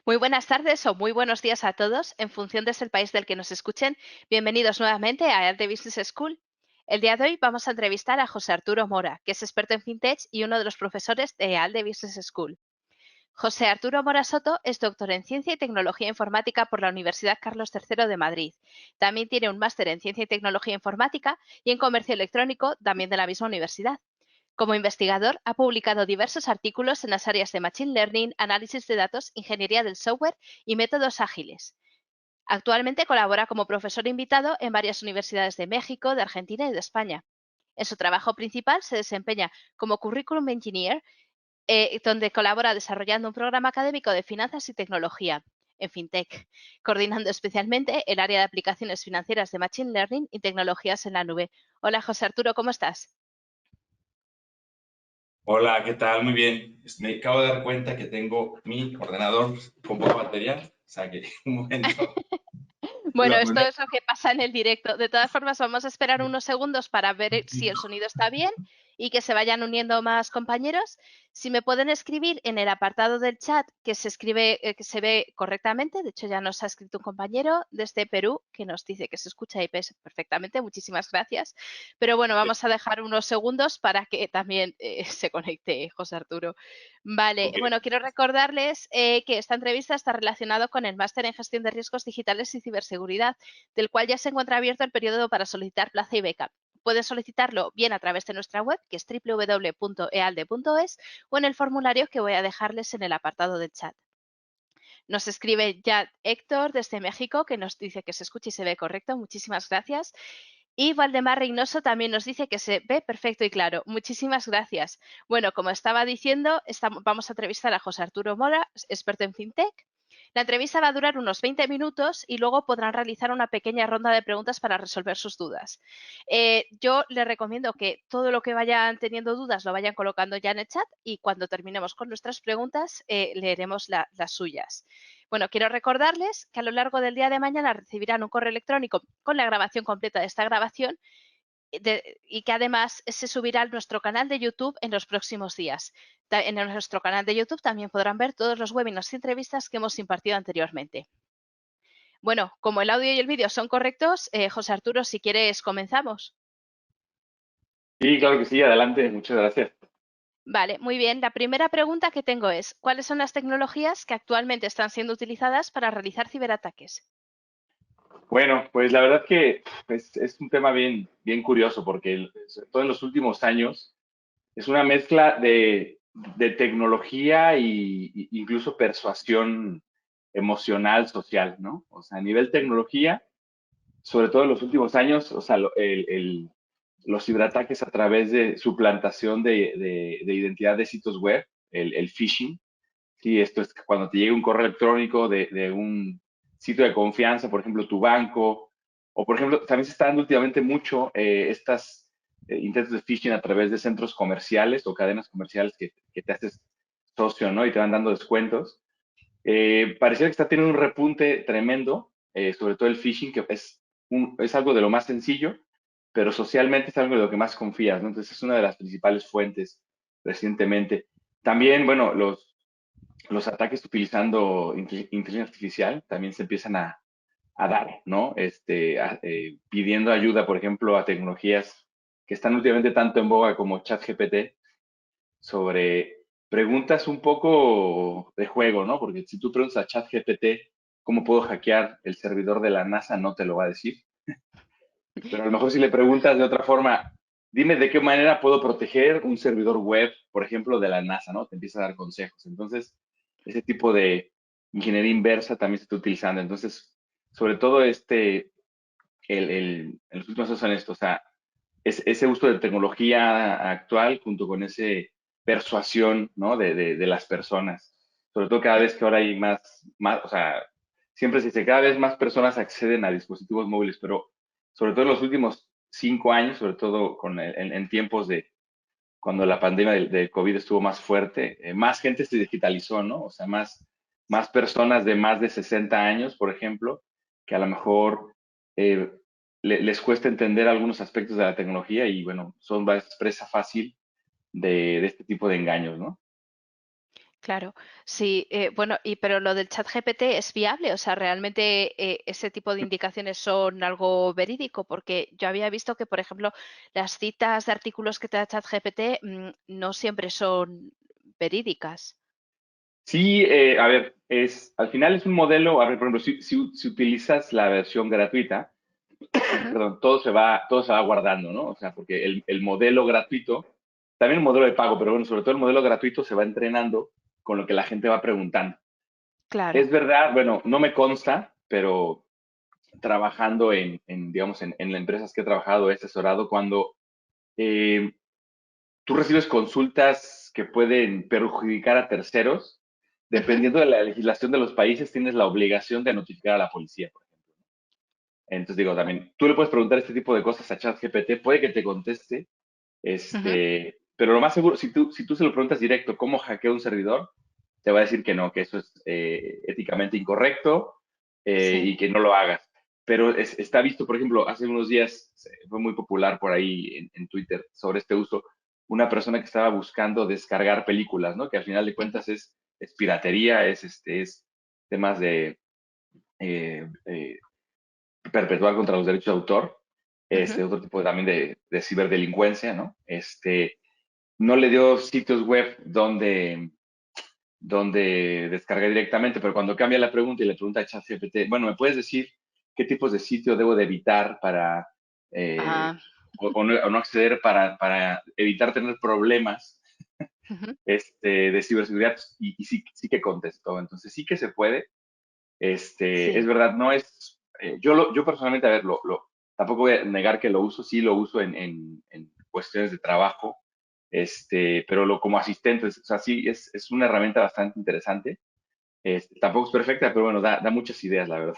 Muy buenas tardes o muy buenos días a todos, en función desde el país del que nos escuchen. Bienvenidos nuevamente a EAL Business School. El día de hoy vamos a entrevistar a José Arturo Mora, que es experto en fintech y uno de los profesores de EAL Business School. José Arturo Mora Soto es doctor en Ciencia y Tecnología Informática por la Universidad Carlos III de Madrid. También tiene un máster en Ciencia y Tecnología Informática y en Comercio Electrónico, también de la misma universidad. Como investigador, ha publicado diversos artículos en las áreas de Machine Learning, análisis de datos, ingeniería del software y métodos ágiles. Actualmente colabora como profesor invitado en varias universidades de México, de Argentina y de España. En su trabajo principal se desempeña como Curriculum Engineer, donde colabora desarrollando un programa académico de finanzas y tecnología en FinTech, coordinando especialmente el área de aplicaciones financieras de Machine Learning y tecnologías en la nube. Hola, José Arturo, ¿cómo estás? Hola, ¿qué tal? Muy bien. Me acabo de dar cuenta que tengo mi ordenador con poca batería. O sea que un momento Bueno, lo esto conecto. es lo que pasa en el directo. De todas formas, vamos a esperar unos segundos para ver si el sonido está bien y que se vayan uniendo más compañeros. Si me pueden escribir en el apartado del chat que se escribe, que se ve correctamente. De hecho, ya nos ha escrito un compañero desde Perú que nos dice que se escucha y ves perfectamente. Muchísimas gracias. Pero bueno, vamos a dejar unos segundos para que también se conecte José Arturo. Vale, Ok. bueno, quiero recordarles que esta entrevista está relacionada con el máster en gestión de riesgos digitales y ciberseguridad, del cual ya se encuentra abierto el periodo para solicitar plaza y beca. Pueden solicitarlo bien a través de nuestra web, que es www.ealde.es, o en el formulario que voy a dejarles en el apartado del chat. Nos escribe ya Héctor desde México, que nos dice que se escucha y se ve correcto. Muchísimas gracias. Y Valdemar Reynoso también nos dice que se ve perfecto y claro. Muchísimas gracias. Bueno, como estaba diciendo, vamos a entrevistar a José Arturo Mora, experto en FinTech. La entrevista va a durar unos 20 minutos y luego podrán realizar una pequeña ronda de preguntas para resolver sus dudas. Yo les recomiendo que todo lo que vayan teniendo dudas lo vayan colocando ya en el chat y cuando terminemos con nuestras preguntas leeremos las suyas. Bueno, quiero recordarles que a lo largo del día de mañana recibirán un correo electrónico con la grabación completa de esta grabación y que además se subirá a nuestro canal de YouTube en los próximos días. En nuestro canal de YouTube también podrán ver todos los webinars y entrevistas que hemos impartido anteriormente. Bueno, como el audio y el vídeo son correctos, José Arturo, si quieres, comenzamos. Sí, claro que sí, adelante, muchas gracias. Vale, muy bien. La primera pregunta que tengo es, ¿cuáles son las tecnologías que actualmente están siendo utilizadas para realizar ciberataques? Bueno, pues la verdad que es un tema bien curioso porque sobre todo en los últimos años es una mezcla de tecnología y incluso persuasión emocional, social, ¿no? O sea, a nivel tecnología, sobre todo en los últimos años, o sea, los ciberataques a través de suplantación de identidad de sitios web, el phishing. Sí, esto es cuando te llega un correo electrónico de un sitio de confianza, por ejemplo, tu banco, o por ejemplo, también se está dando últimamente mucho estas intentos de phishing a través de centros comerciales o cadenas comerciales que te haces socio, ¿no? Y te van dando descuentos. Pareciera que está teniendo un repunte tremendo, sobre todo el phishing, que es algo de lo más sencillo, pero socialmente es algo de lo que más confías, ¿no? Entonces es una de las principales fuentes recientemente. También, bueno, los ataques utilizando inteligencia artificial también se empiezan a dar, ¿no? Pidiendo ayuda, por ejemplo, a tecnologías que están últimamente tanto en boga como ChatGPT, sobre preguntas un poco de juego, ¿no? Porque si tú preguntas a ChatGPT cómo puedo hackear el servidor de la NASA, no te lo va a decir. Pero a lo mejor si le preguntas de otra forma, dime de qué manera puedo proteger un servidor web, por ejemplo, de la NASA, ¿no? Te empieza a dar consejos. Entonces, ese tipo de ingeniería inversa también se está utilizando. Entonces, sobre todo en los últimos años son esto, o sea, ese uso de tecnología actual junto con ese persuasión, ¿no? De las personas. Sobre todo cada vez que ahora hay o sea, siempre se dice, cada vez más personas acceden a dispositivos móviles, pero sobre todo en los últimos 5 años, sobre todo en tiempos de cuando la pandemia del COVID estuvo más fuerte, más gente se digitalizó, ¿no? O sea, más personas de más de 60 años, por ejemplo, que a lo mejor eh, les cuesta entender algunos aspectos de la tecnología y, bueno, son presa fácil de este tipo de engaños, ¿no? Claro, sí, bueno, pero lo del chat GPT es viable, o sea, realmente ese tipo de indicaciones son algo verídico, porque yo había visto que, por ejemplo, las citas de artículos que te da chat GPT no siempre son verídicas. Sí, a ver, al final es un modelo, a ver, por ejemplo, si utilizas la versión gratuita, Ujú. perdón, todo se va guardando, ¿no? O sea, porque el modelo gratuito, también el modelo de pago, pero bueno, sobre todo el modelo gratuito se va entrenando con lo que la gente va preguntando. Claro. Es verdad, bueno, no me consta, pero trabajando digamos, en las empresas que he trabajado, he asesorado, cuando eh, tú recibes consultas que pueden perjudicar a terceros, Ujú. dependiendo de la legislación de los países, tienes la obligación de notificar a la policía, por ejemplo. Entonces digo, también, tú le puedes preguntar este tipo de cosas a ChatGPT, puede que te conteste, Ujú. pero lo más seguro, si tú se lo preguntas directo, ¿cómo hackeo un servidor? Te va a decir que no, que eso es éticamente incorrecto Sí. y que no lo hagas. Pero está visto, por ejemplo, hace unos días fue muy popular por ahí en Twitter sobre este uso, una persona que estaba buscando descargar películas, ¿no? Que al final de Ujú. cuentas es piratería, es temas de perpetuar contra los derechos de autor, Ujú. otro tipo también de ciberdelincuencia, ¿no? No le dio sitios web donde descargué directamente, pero cuando cambia la pregunta y le pregunta a ChatGPT, bueno, ¿me puedes decir qué tipos de sitio debo de evitar para, eh, Ah, o no acceder para evitar tener problemas ujú. de ciberseguridad? Y sí, sí que contestó. Entonces sí que se puede. Es Sí. verdad, no es, yo personalmente, a ver, tampoco voy a negar que lo uso, sí lo uso en cuestiones de trabajo, pero como asistente, o sea, sí es una herramienta bastante interesante. Tampoco es perfecta, pero bueno, da muchas ideas, la verdad.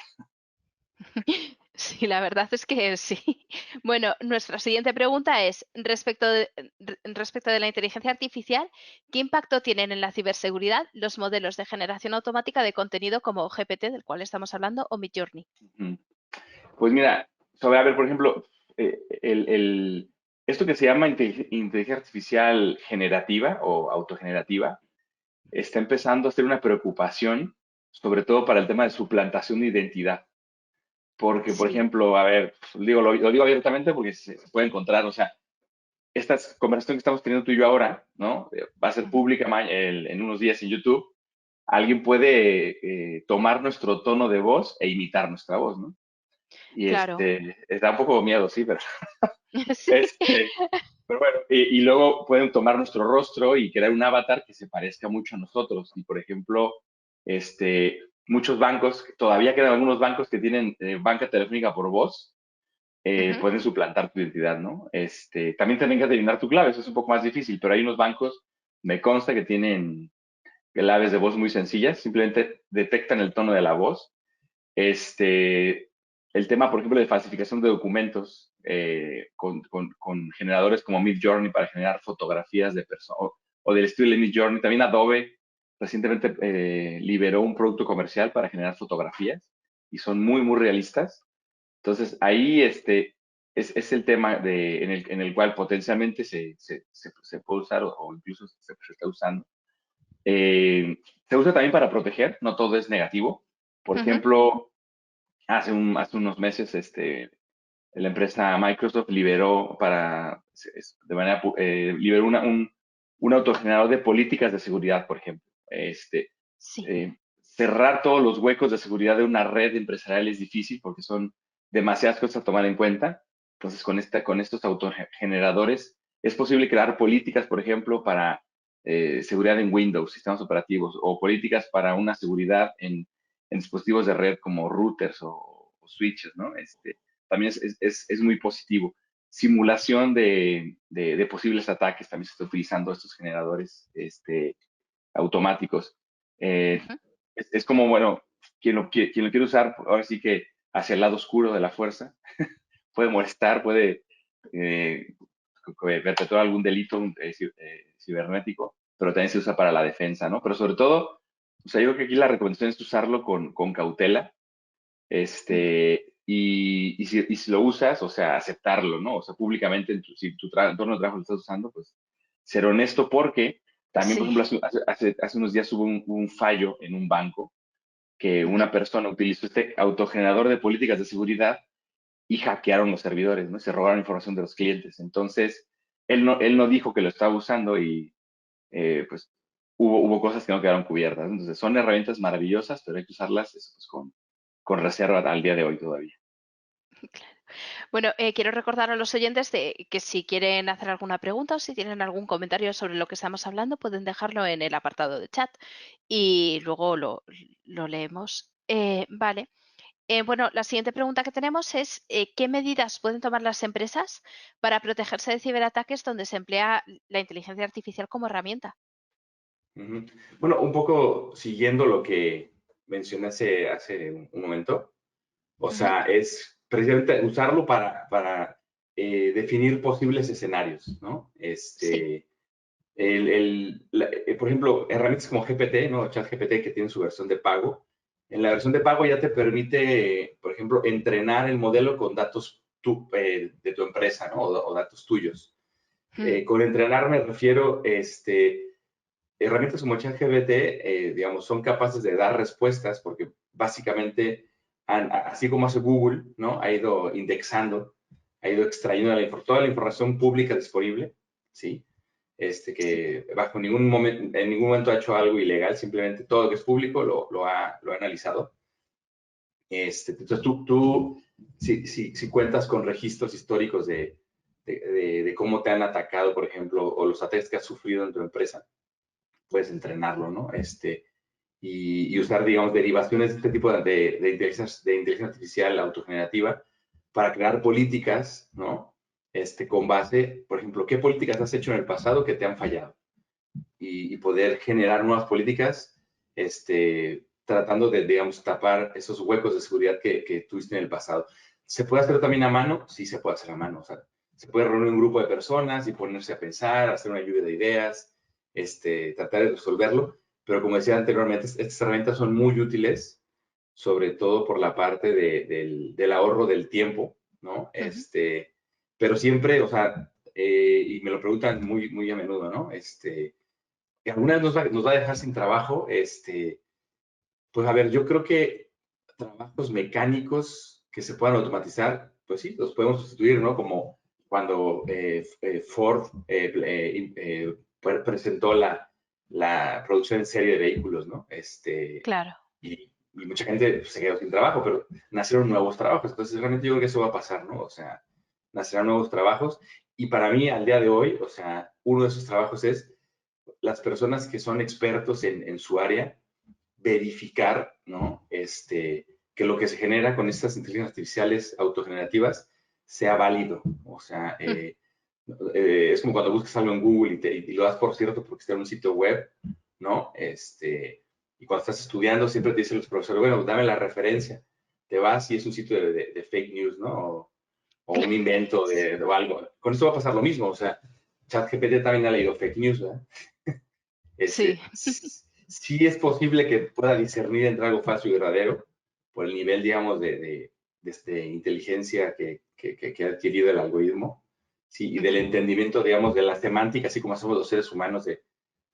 Sí, la verdad es que sí. Bueno, nuestra siguiente pregunta es, respecto de la inteligencia artificial, ¿qué impacto tienen en la ciberseguridad los modelos de generación automática de contenido como GPT, del cual estamos hablando, o Midjourney? Ujú. Pues mira, a ver, por ejemplo, esto que se llama inteligencia artificial generativa o autogenerativa, está empezando a ser una preocupación, sobre todo para el tema de suplantación de identidad. Porque, por Sí. ejemplo, a ver, lo digo abiertamente porque se puede encontrar, o sea, esta conversación que estamos teniendo tú y yo ahora, ¿no? Va a ser Ujú. pública en unos días en YouTube. Alguien puede tomar nuestro tono de voz e imitar nuestra voz, ¿no? Y Claro. da un poco miedo, sí, pero Sí. este, pero bueno, y luego pueden tomar nuestro rostro y crear un avatar que se parezca mucho a nosotros. Y por ejemplo, muchos bancos, todavía quedan algunos bancos que tienen banca telefónica por voz, Ujú. pueden suplantar tu identidad, ¿no? También tienen que adivinar tu clave, eso es un poco más difícil, pero hay unos bancos, me consta que tienen claves de voz muy sencillas, simplemente detectan el tono de la voz. El tema, por ejemplo, de falsificación de documentos con generadores como Midjourney para generar fotografías de personas o del estilo de Midjourney. También Adobe recientemente liberó un producto comercial para generar fotografías y son muy, muy realistas. Entonces, ahí es el tema en el cual potencialmente se puede usar o incluso se está usando. Eh, Se usa también para proteger, no todo es negativo. Por Ujú. ejemplo, hace unos meses, la empresa Microsoft liberó liberó un autogenerador de políticas de seguridad, por ejemplo. Sí. Cerrar todos los huecos de seguridad de una red empresarial es difícil porque son demasiadas cosas a tomar en cuenta. Entonces, con estos autogeneradores es posible crear políticas, por ejemplo, para seguridad en Windows, sistemas operativos, o políticas para una seguridad en dispositivos de red como routers o switches, ¿no? También es muy positivo. Simulación de posibles ataques, también se está utilizando estos generadores automáticos. Eh, Ujú. es como, bueno, quien lo quiere usar, ahora sí que hacia el lado oscuro de la fuerza, puede molestar, puede eh, perpetrar algún delito cibernético, pero también se usa para la defensa, ¿no? Pero sobre todo, o sea, yo creo que aquí la recomendación es usarlo con cautela, Mm. y si lo usas, o sea, aceptarlo, ¿no? O sea, públicamente, si tu entorno de trabajo lo estás usando, pues ser honesto porque También, por Sí. ejemplo, hace unos días hubo un fallo en un banco que Ujú. una persona utilizó este autogenerador de políticas de seguridad y hackearon los servidores, ¿no? Se robaron información de los clientes. Entonces, él no dijo que lo estaba usando y pues hubo cosas que no quedaron cubiertas. Entonces, son herramientas maravillosas, pero hay que usarlas eso, pues, con reserva al día de hoy todavía. Bueno, quiero recordar a los oyentes de que si quieren hacer alguna pregunta o si tienen algún comentario sobre lo que estamos hablando, pueden dejarlo en el apartado de chat y luego lo leemos. Vale. Bueno, la siguiente pregunta que tenemos es, ¿qué medidas pueden tomar las empresas para protegerse de ciberataques donde se emplea la inteligencia artificial como herramienta? Ujú. Bueno, un poco siguiendo lo que mencioné hace un momento, o Ujú. sea, es precisamente usarlo para definir posibles escenarios, ¿no? Sí. Por ejemplo, herramientas como GPT, ¿no? ChatGPT, que tiene su versión de pago. En la versión de pago ya te permite, por ejemplo, entrenar el modelo con datos de tu empresa, ¿no? O datos tuyos. Mm. Con entrenar me refiero, herramientas como ChatGPT, digamos, son capaces de dar respuestas porque básicamente, así como hace Google, ¿no? Ha ido indexando, ha ido extrayendo toda la información pública disponible, ¿sí? Sí. Que bajo ningún momento, en ningún momento ha hecho algo ilegal, simplemente todo lo que es público lo ha analizado. Entonces tú si cuentas con registros históricos de cómo te han atacado, por ejemplo, o los ataques que has sufrido en tu empresa, puedes entrenarlo, ¿no? Y usar, digamos, derivaciones de este tipo de inteligencia artificial autogenerativa para crear políticas, ¿no? Con base, por ejemplo, ¿qué políticas has hecho en el pasado que te han fallado? Y poder generar nuevas políticas, tratando de, digamos, tapar esos huecos de seguridad que tuviste en el pasado. ¿Se puede hacer también a mano? Sí, se puede hacer a mano. O sea, se puede reunir un grupo de personas y ponerse a pensar, hacer una lluvia de ideas, tratar de resolverlo. Pero como decía anteriormente, estas herramientas son muy útiles, sobre todo por la parte del ahorro del tiempo, ¿no? Ujú. Pero siempre, o sea, y me lo preguntan muy, muy a menudo, ¿no? Que alguna vez nos va a dejar sin trabajo, pues a ver, yo creo que trabajos mecánicos que se puedan automatizar, pues sí, los podemos sustituir, ¿no? Como cuando Ford presentó la producción en serie de vehículos, ¿no? Claro. Y mucha gente pues, se quedó sin trabajo, pero nacieron nuevos trabajos. Entonces, realmente yo creo que eso va a pasar, ¿no? O sea, nacerán nuevos trabajos. Y para mí, al día de hoy, o sea, uno de esos trabajos es las personas que son expertos en su área, verificar, ¿no? Que lo que se genera con estas inteligencias artificiales autogenerativas sea válido. O sea, Ujú. es como cuando buscas algo en Google y lo das por cierto porque está en un sitio web, ¿no? Y cuando estás estudiando siempre te dicen los profesores, bueno, dame la referencia. Te vas y es un sitio de fake news, ¿no? O un invento o algo. Con esto va a pasar lo mismo, o sea, ChatGPT también ha leído fake news, ¿verdad? Sí. Sí es posible que pueda discernir entre algo falso y verdadero por el nivel, digamos, de inteligencia que ha adquirido el algoritmo, sí, y del Ujú. entendimiento, digamos, de la semántica, así como somos los seres humanos de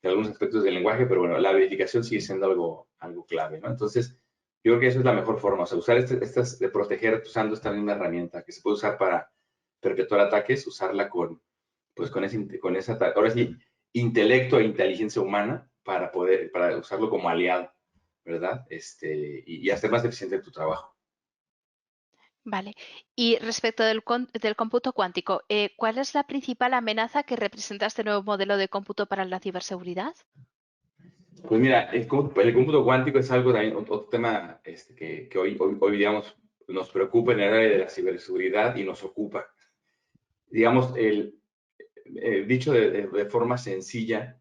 algunos aspectos del lenguaje, pero bueno, la verificación sigue siendo algo clave, ¿no? Entonces, yo creo que esa es la mejor forma, o sea, usar de proteger usando esta misma herramienta que se puede usar para perpetuar ataques, usarla pues con esa, ahora sí, intelecto e inteligencia humana para usarlo como aliado, ¿verdad? Y hacer más eficiente tu trabajo. Vale. Y respecto del cómputo cuántico, ¿cuál es la principal amenaza que representa este nuevo modelo de cómputo para la ciberseguridad? Pues mira, el cómputo cuántico es algo también, otro tema que hoy, digamos, nos preocupa en el área de la ciberseguridad y nos ocupa. Digamos, dicho de forma sencilla,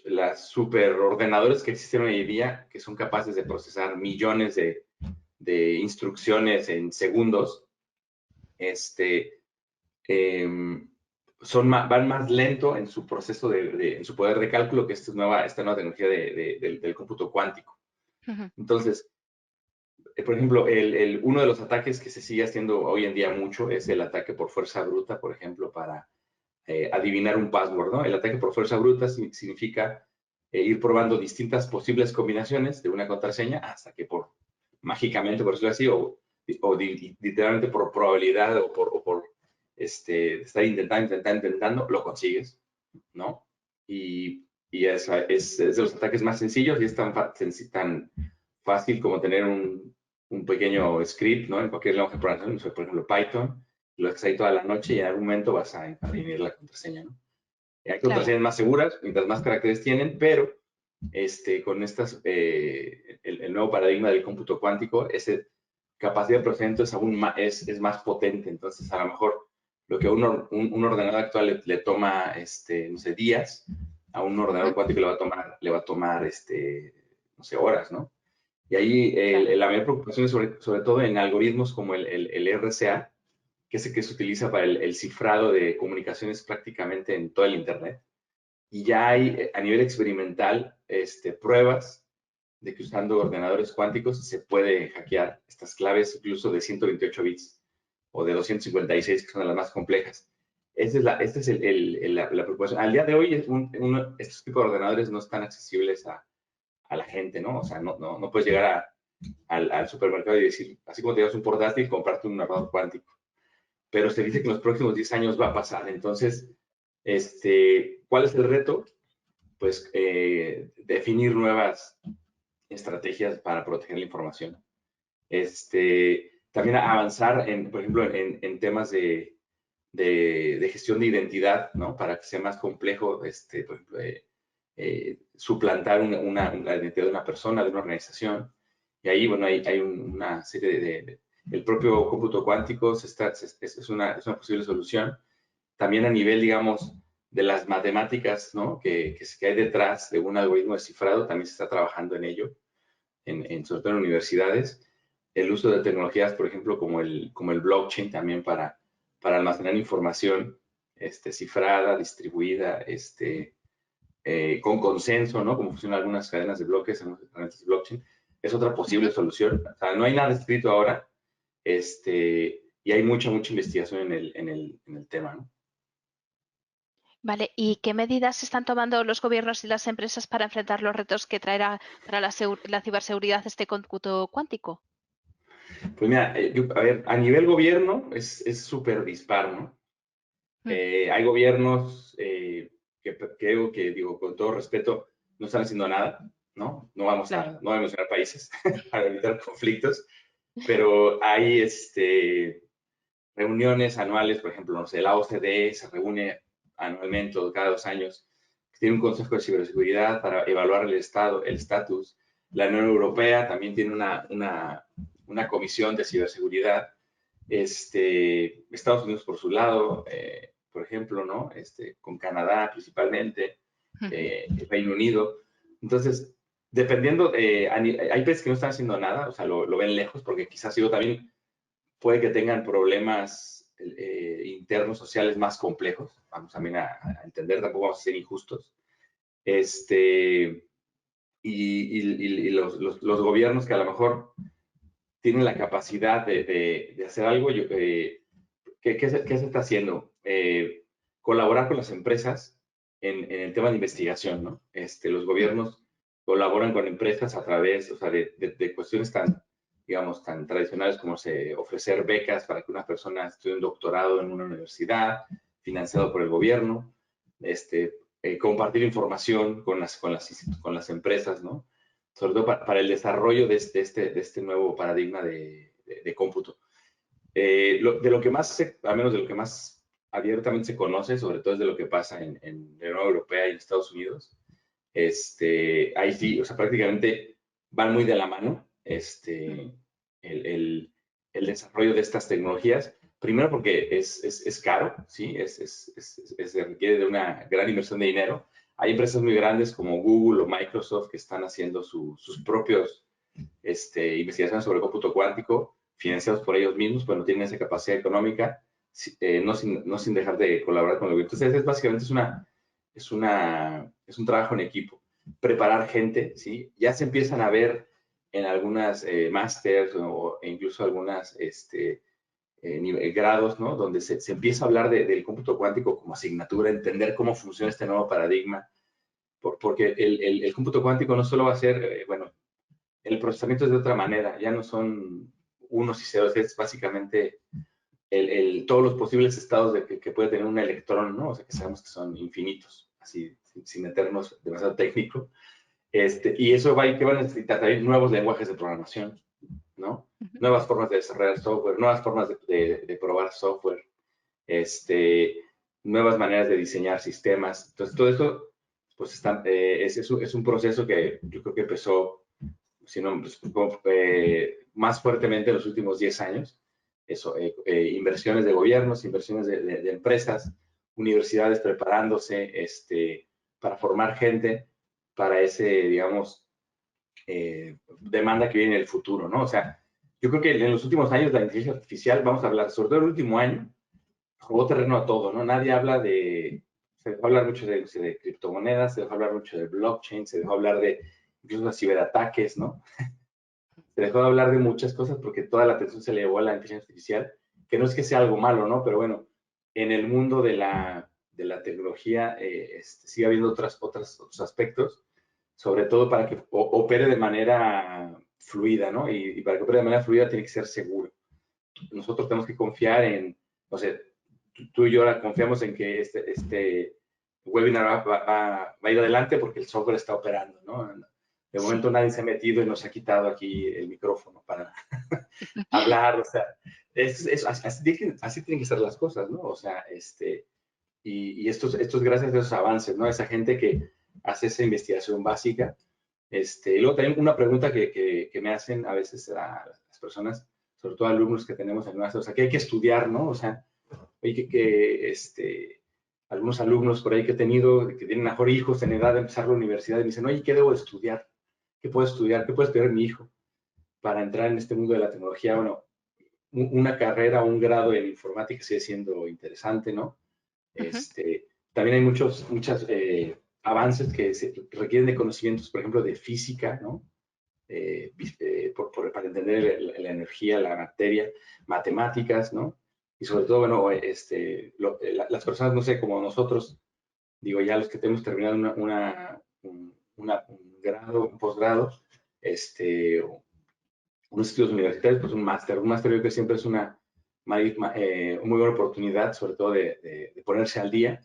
las superordenadores que existen hoy en día, que son capaces de procesar millones de instrucciones en segundos, este, eh, van más lento en su proceso en su poder de cálculo que esta nueva tecnología del cómputo cuántico. Ujú. Entonces, por ejemplo, uno de los ataques que se sigue haciendo hoy en día mucho es el ataque por fuerza bruta, por ejemplo, adivinar un password, ¿no? El ataque por fuerza bruta significa ir probando distintas posibles combinaciones de una contraseña hasta que mágicamente, por decirlo así, o literalmente por probabilidad o por estar intentando, lo consigues, ¿no? Y es de los ataques más sencillos y es tan fácil como tener un pequeño script, ¿no? En cualquier lenguaje de programación, no sé, por ejemplo, Python, lo dejas ahí toda la noche y en algún momento vas a adivinar la contraseña, ¿no? Hay contraseñas más seguras, mientras más caracteres tienen, pero con el nuevo paradigma del cómputo cuántico, esa capacidad de procesamiento es más potente. Entonces, a lo mejor lo que a un ordenador actual le toma, no sé, días, a un ordenador cuántico le va a tomar, no sé, horas, ¿no? Y ahí la mayor preocupación es sobre todo en algoritmos como el RCA, que es el que se utiliza para el cifrado de comunicaciones prácticamente en todo el Internet. Y ya hay a nivel experimental pruebas de que usando ordenadores cuánticos se puede hackear estas claves incluso de 128 bits o de 256, que son las más complejas. Esta es la preocupación. Al día de hoy, estos tipos de ordenadores no están accesibles a la gente, ¿no? O sea, no puedes llegar al supermercado y decir, así como te llevas un portátil, comprarte un ordenador cuántico. Pero se dice que en los próximos 10 años va a pasar. Entonces, ¿cuál es el reto? Pues definir nuevas estrategias para proteger la información. También avanzar, por ejemplo, en temas de gestión de identidad, ¿no? Para que sea más complejo, por ejemplo, suplantar la identidad de una persona, de una organización. Y ahí, bueno, hay una serie el propio cómputo cuántico es una posible solución. También a nivel, digamos, de las matemáticas, ¿no? que hay detrás de un algoritmo de cifrado, también se está trabajando en ello, sobre todo en universidades. El uso de tecnologías, por ejemplo, como el blockchain, también para almacenar información cifrada, distribuida, con consenso, ¿no? Como funcionan algunas cadenas de bloques en herramientas de blockchain, es otra posible solución. O sea, no hay nada escrito ahora, y hay mucha investigación en el tema, ¿no? Vale, ¿y qué medidas están tomando los gobiernos y las empresas para enfrentar los retos que traerá para la ciberseguridad este cómputo cuántico? Pues mira, a ver, a nivel gobierno es súper dispar, ¿no? Hay gobiernos que creo que, digo, con todo respeto, no están haciendo nada, ¿no? No vamos a mencionar países para evitar conflictos, pero hay reuniones anuales, por ejemplo, no sé, la OCDE se reúne anualmente o cada 2 años, tiene un consejo de ciberseguridad para evaluar el estatus. La Unión Europea también tiene una comisión de ciberseguridad. Estados Unidos por su lado, por ejemplo, ¿no? Con Canadá principalmente, Reino Unido. Entonces, dependiendo, hay países que no están haciendo nada, o sea, lo ven lejos, porque quizás yo también puede que tengan problemas internos sociales más complejos. Vamos también a entender, tampoco vamos a ser injustos. Y los gobiernos que a lo mejor tienen la capacidad de hacer algo, ¿qué se está haciendo? Colaborar con las empresas en el tema de investigación, ¿no? Los gobiernos colaboran con empresas a través, o sea, de cuestiones digamos, tan tradicionales como ofrecer becas para que una persona estudie un doctorado en una universidad, financiado por el gobierno, compartir información con las empresas, ¿no? Sobre todo para el desarrollo de este nuevo paradigma de cómputo. De lo que más, al menos de lo que más abiertamente se conoce, sobre todo es de lo que pasa en la Unión Europea y en Estados Unidos. Ahí sí, o sea, prácticamente van muy de la mano el desarrollo de estas tecnologías. Primero porque es caro, ¿sí? Se requiere de una gran inversión de dinero. Hay empresas muy grandes como Google o Microsoft que están haciendo sus propios investigaciones sobre cómputo cuántico, financiados por ellos mismos, pero no tienen esa capacidad económica, no sin dejar de colaborar con el gobierno. Entonces, básicamente es un trabajo en equipo. Preparar gente, ¿sí? Ya se empiezan a ver en algunas másters o incluso algunas grados, ¿no? Donde se empieza a hablar del cómputo cuántico como asignatura, entender cómo funciona este nuevo paradigma, porque el cómputo cuántico no solo va a ser, bueno, el procesamiento es de otra manera, ya no son unos y ceros, es básicamente todos los posibles estados que puede tener un electrón, ¿no? O sea, que sabemos que son infinitos, así, sin meternos demasiado técnico. Y eso que van a necesitar también nuevos lenguajes de programación, ¿no? Nuevas formas de desarrollar software, nuevas formas de probar software, nuevas maneras de diseñar sistemas. Entonces, todo esto, pues, es un proceso que yo creo que empezó, si no, pues, más fuertemente en los últimos 10 años. Eso, inversiones de gobiernos, inversiones de empresas, universidades preparándose para formar gente para ese, digamos, demanda que viene en el futuro, ¿no? O sea, yo creo que en los últimos años la inteligencia artificial, vamos a hablar, sobre todo el último año, robó terreno a todo, ¿no? Nadie habla se dejó hablar mucho de criptomonedas, se dejó hablar mucho de blockchain, se dejó hablar de incluso de ciberataques, ¿no? Se dejó de hablar de muchas cosas porque toda la atención se le llevó a la inteligencia artificial, que no es que sea algo malo, ¿no? Pero bueno, en el mundo de la tecnología sigue habiendo otros aspectos, sobre todo para que opere de manera fluida, ¿no? Y para que opere de manera fluida tiene que ser seguro. Nosotros tenemos que confiar en, o sea, tú y yo ahora confiamos en que este webinar va a ir adelante porque el software está operando, ¿no? De momento nadie se ha metido y nos ha quitado aquí el micrófono para hablar, o sea, así tienen que ser las cosas, ¿no? O sea, y esto es gracias a esos avances, ¿no? Esa gente que hace esa investigación básica. Y luego también una pregunta que me hacen a veces a las personas, sobre todo alumnos que tenemos en máster, o sea, que hay que estudiar, ¿no? O sea, algunos alumnos por ahí que he tenido, que tienen mejor hijos en edad de empezar la universidad, y me dicen, oye, ¿qué debo estudiar? ¿Qué puedo estudiar? ¿Qué puede estudiar mi hijo para entrar en este mundo de la tecnología? Bueno, una carrera o un grado en informática sigue siendo interesante, ¿no? También hay muchos avances que requieren de conocimientos, por ejemplo, de física, ¿no? Para entender la energía, la materia, matemáticas, ¿no? Y sobre todo, bueno, las personas, no sé, como nosotros, digo, ya los que tenemos terminado un grado, un posgrado, unos estudios universitarios, pues un máster. Un máster yo creo que siempre es una muy buena oportunidad, sobre todo de ponerse al día,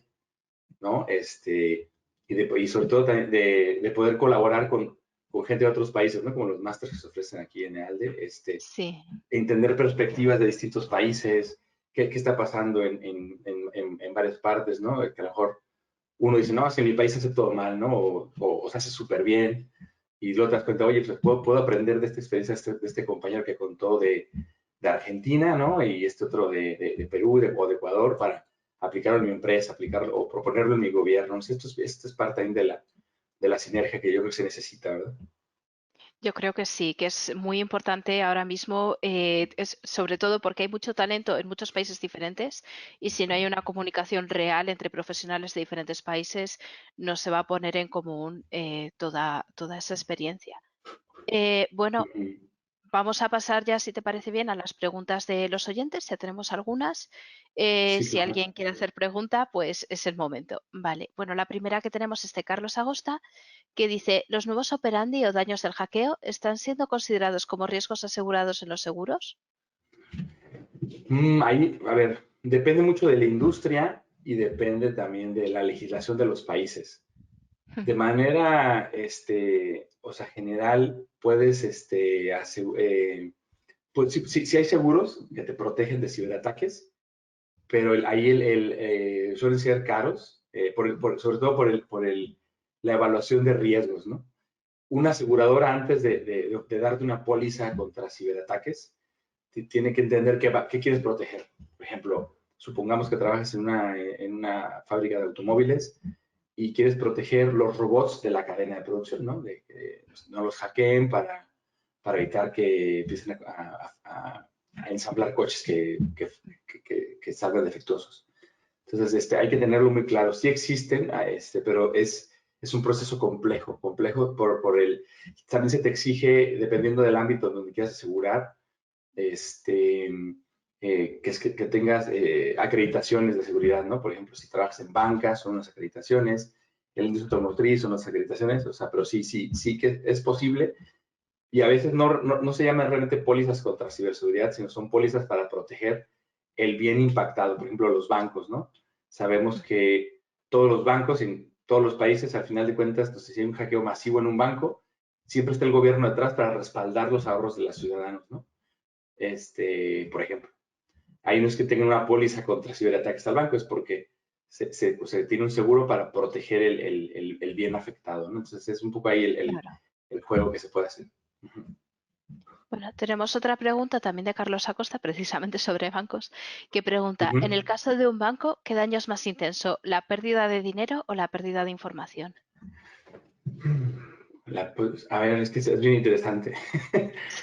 ¿no? Y sobre todo de poder colaborar con gente de otros países, ¿no? Como los másteres que se ofrecen aquí en EALDE, Sí. entender perspectivas de distintos países, qué está pasando en varias partes, ¿no? Que a lo mejor uno dice, no, si en mi país se hace todo mal, ¿no? O se hace súper bien, y luego te das cuenta, oye, pues puedo aprender de esta experiencia de este compañero que contó de Argentina, ¿no? Y este otro de Perú o de Ecuador para aplicarlo en mi empresa, aplicarlo o proponerlo en mi gobierno. ¿No? Esto es parte también de la sinergia que yo creo que se necesita, ¿verdad? Yo creo que sí, que es muy importante ahora mismo, es sobre todo porque hay mucho talento en muchos países diferentes y si no hay una comunicación real entre profesionales de diferentes países, no se va a poner en común toda esa experiencia. Bueno, vamos a pasar ya, si te parece bien, a las preguntas de los oyentes. Ya tenemos algunas. Sí, Si claro. alguien quiere hacer pregunta, pues es el momento. Vale. Bueno, la primera que tenemos es de Carlos Agosta, que dice, ¿los nuevos operandi o daños del hackeo están siendo considerados como riesgos asegurados en los seguros? Ahí, a ver, depende mucho de la industria y depende también de la legislación de los países. De manera, o sea, general, puedes, pues sí hay seguros que te protegen de ciberataques, pero ahí suelen ser caros, sobre todo la evaluación de riesgos, ¿no? Una aseguradora antes de darte una póliza contra ciberataques, tiene que entender qué quieres proteger. Por ejemplo, supongamos que trabajas en una fábrica de automóviles y quieres proteger los robots de la cadena de producción, ¿no? De que no los hackeen para evitar que empiecen a ensamblar coches que salgan defectuosos. Entonces, hay que tenerlo muy claro. Sí existen, pero es un proceso complejo también se te exige, dependiendo del ámbito donde quieras asegurar, que tengas acreditaciones de seguridad, ¿no? Por ejemplo, si trabajas en bancas, son unas acreditaciones, el industria automotriz son unas acreditaciones, o sea, pero sí que es posible. Y a veces no se llaman realmente pólizas contra ciberseguridad, sino son pólizas para proteger el bien impactado. Por ejemplo, los bancos, ¿no? Sabemos que todos los bancos en todos los países, al final de cuentas, pues, si hay un hackeo masivo en un banco, siempre está el gobierno detrás para respaldar los ahorros de los ciudadanos, ¿no? Por ejemplo, hay unos que tengan una póliza contra ciberataques al banco, es porque se tiene un seguro para proteger el bien afectado, ¿no? Entonces es un poco ahí Claro. el juego que se puede hacer. Bueno, tenemos otra pregunta también de Carlos Acosta, precisamente sobre bancos, que pregunta, Ujú. en el caso de un banco, ¿qué daño es más intenso, la pérdida de dinero o la pérdida de información? Pues, a ver, es que es bien interesante.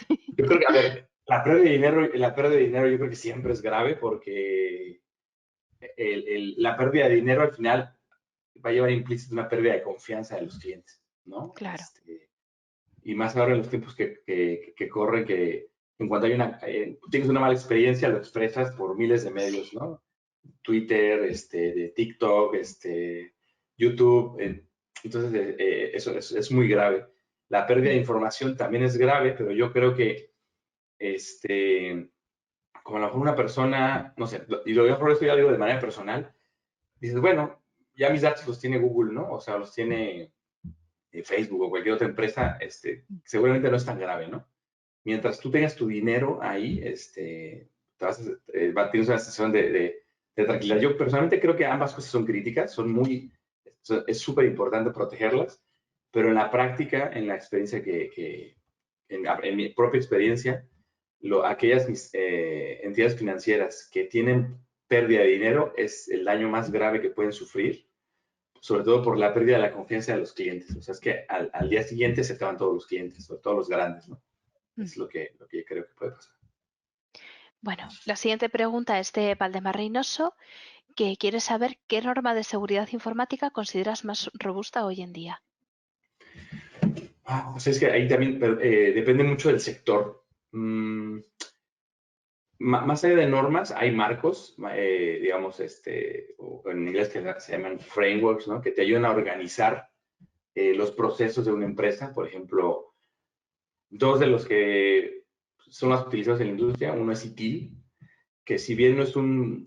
Yo creo que, a ver, la pérdida de dinero yo creo que siempre es grave porque la pérdida de dinero al final va a llevar implícito una pérdida de confianza de los clientes, ¿no? Claro. Y más ahora en los tiempos que corren, que en cuanto hay tienes una mala experiencia, lo expresas por miles de medios, ¿no? Twitter, de TikTok, YouTube. Entonces, eso es muy grave. La pérdida de información también es grave, pero yo creo que, como a lo mejor una persona, no sé, y lo mejor esto ya lo digo de manera personal, dices, bueno, ya mis datos los tiene Google, ¿no? O sea, los tiene Facebook o cualquier otra empresa, seguramente no es tan grave, ¿no? Mientras tú tengas tu dinero ahí, tienes una sensación de tranquilidad. Yo personalmente creo que ambas cosas son críticas, es súper importante protegerlas, pero en la práctica, en la experiencia en mi propia experiencia, aquellas entidades financieras que tienen pérdida de dinero es el daño más grave que pueden sufrir, sobre todo por la pérdida de la confianza de los clientes. O sea, es que al día siguiente se te van todos los clientes, sobre todo los grandes, ¿no? Es lo que yo creo que puede pasar. Bueno, la siguiente pregunta es de Valdemar Reynoso, que quiere saber qué norma de seguridad informática consideras más robusta hoy en día. Pues es que ahí también depende mucho del sector. Más allá de normas, hay marcos, digamos, o en inglés que se llaman frameworks, ¿no? Que te ayudan a organizar los procesos de una empresa. Por ejemplo, dos de los que son más utilizados en la industria, uno es ITIL, que si bien no es un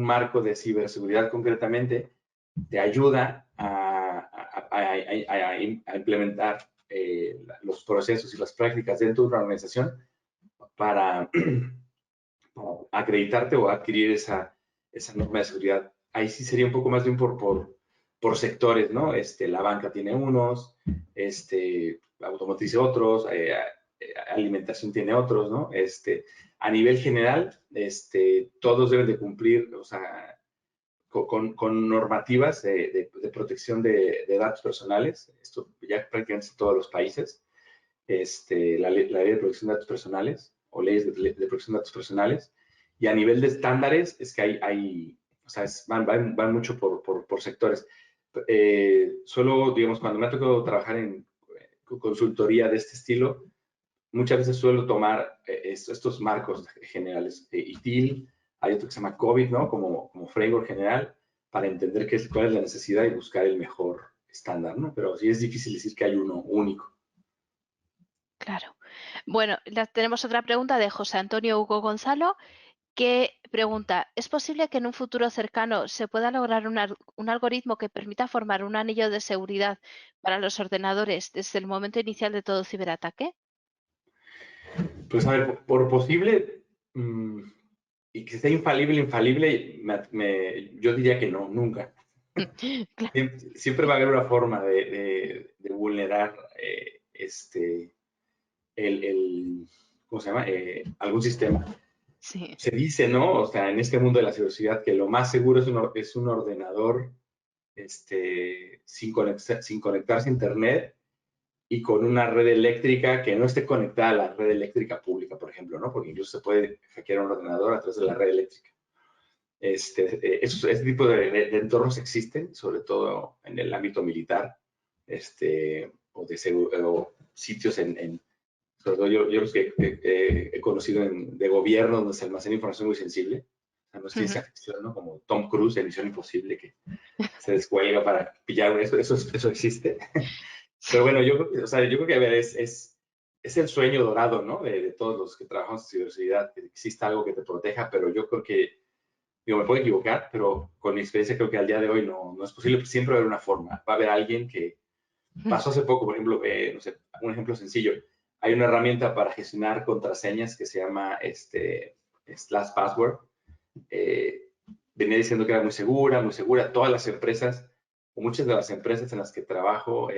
marco de ciberseguridad concretamente, te ayuda a implementar los procesos y las prácticas dentro de una organización para acreditarte o adquirir esa norma de seguridad. Ahí sí sería un poco más bien por sectores, ¿no? La banca tiene unos, automotriz otros, alimentación tiene otros, ¿no? A nivel general, todos deben de cumplir, o sea, con normativas de protección de datos personales, esto ya prácticamente en todos los países, la ley de protección de datos personales o leyes de protección de datos personales, y a nivel de estándares es que o sea, van mucho por sectores. Solo, digamos, cuando me ha tocado trabajar en consultoría de este estilo, muchas veces suelo tomar estos marcos generales, ITIL, hay otro que se llama COVID, ¿no? Como framework general, para entender cuál es la necesidad y buscar el mejor estándar, ¿no? Pero sí es difícil decir que hay uno único. Claro. Bueno, tenemos otra pregunta de José Antonio Hugo Gonzalo, que pregunta, ¿es posible que en un futuro cercano se pueda lograr un algoritmo que permita formar un anillo de seguridad para los ordenadores desde el momento inicial de todo ciberataque? Pues a ver, por posible, y que sea infalible, yo diría que no, nunca. Claro. Siempre va a haber una forma de vulnerar ¿cómo se llama? Algún sistema. Sí. Se dice, ¿no? O sea, en este mundo de la ciberseguridad, que lo más seguro es un ordenador sin conectarse a Internet y con una red eléctrica que no esté conectada a la red eléctrica pública, por ejemplo, ¿no? Porque incluso se puede hackear un ordenador a través de la red eléctrica. Este tipo de entornos existen, sobre todo en el ámbito militar, o sitios sobre todo yo los que he conocido de gobierno donde se almacena información muy sensible. O sea, no es ciencia ficción, ¿no? Como Tom Cruise en Misión Imposible, que se descuelga para pillar eso existe. Pero bueno, o sea, yo creo que a ver, es el sueño dorado, ¿no? De todos los que trabajamos en ciberseguridad, que exista algo que te proteja, pero yo creo que, digo, me puedo equivocar, pero con mi experiencia creo que al día de hoy no es posible. Siempre va a haber una forma. Va a haber alguien que pasó hace poco, por ejemplo, no sé, un ejemplo sencillo. Hay una herramienta para gestionar contraseñas que se llama LastPassword. Venía diciendo que era muy segura. Todas las empresas, o muchas de las empresas en las que trabajo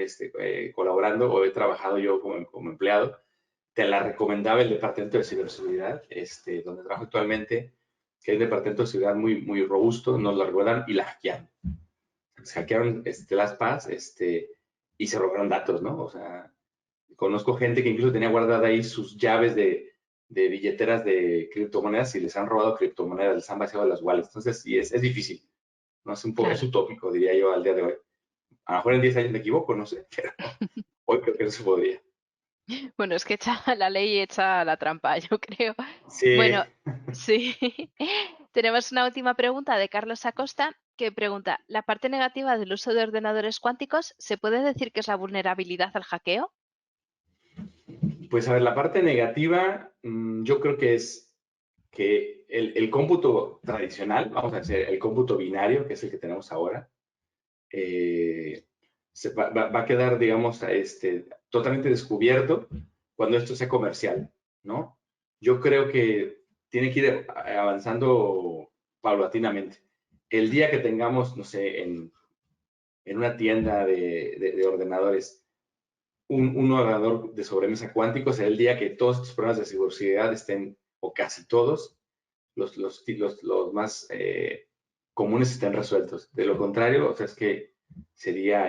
colaborando o he trabajado yo como empleado, te la recomendaba el departamento de ciberseguridad, donde trabajo actualmente, que es un departamento de seguridad muy robusto, nos la recuerdan y la hackearon. Se hackearon LastPass y se robaron datos, ¿no? O sea, conozco gente que incluso tenía guardada ahí sus llaves de billeteras de criptomonedas y les han robado criptomonedas, les han vaciado las wallets. Entonces, sí, es difícil. No es un poco, es utópico, diría yo, al día de hoy. A lo mejor en 10 años me equivoco, no sé, pero hoy creo que no se podría. Bueno, es que echa la ley y echa la trampa, yo creo. Sí, Bueno, sí. Tenemos una última pregunta de Carlos Acosta que pregunta, ¿la parte negativa del uso de ordenadores cuánticos se puede decir que es la vulnerabilidad al hackeo? pues a ver, la parte negativa, yo creo que es que el cómputo tradicional, vamos a decir, el cómputo binario, que es el que tenemos ahora, va a quedar, digamos, totalmente descubierto cuando esto sea comercial, ¿no? Yo creo que tiene que ir avanzando paulatinamente. El día que tengamos, no sé, en una tienda de ordenadores, un ordenador de sobremesa cuántico, será el día que todos estos problemas de ciberseguridad estén, o casi todos, los más comunes estén resueltos. De lo contrario, o sea, es que sería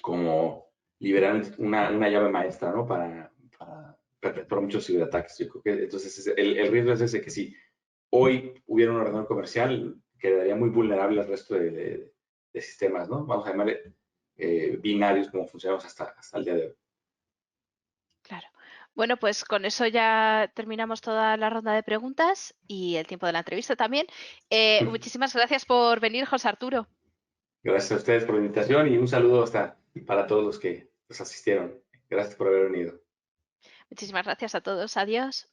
como liberar una llave maestra, ¿no? Para perpetrar muchos ciberataques. Yo creo que entonces el riesgo es ese, que si hoy hubiera un ordenador comercial, quedaría muy vulnerable al resto de sistemas, ¿no? Vamos a llamarle binarios como funcionamos hasta el día de hoy. Claro. Bueno, pues con eso ya terminamos toda la ronda de preguntas y el tiempo de la entrevista también. Muchísimas gracias por venir, José Arturo. Gracias a ustedes por la invitación y un saludo para todos los que nos asistieron. Gracias por haber venido. Muchísimas gracias a todos. Adiós.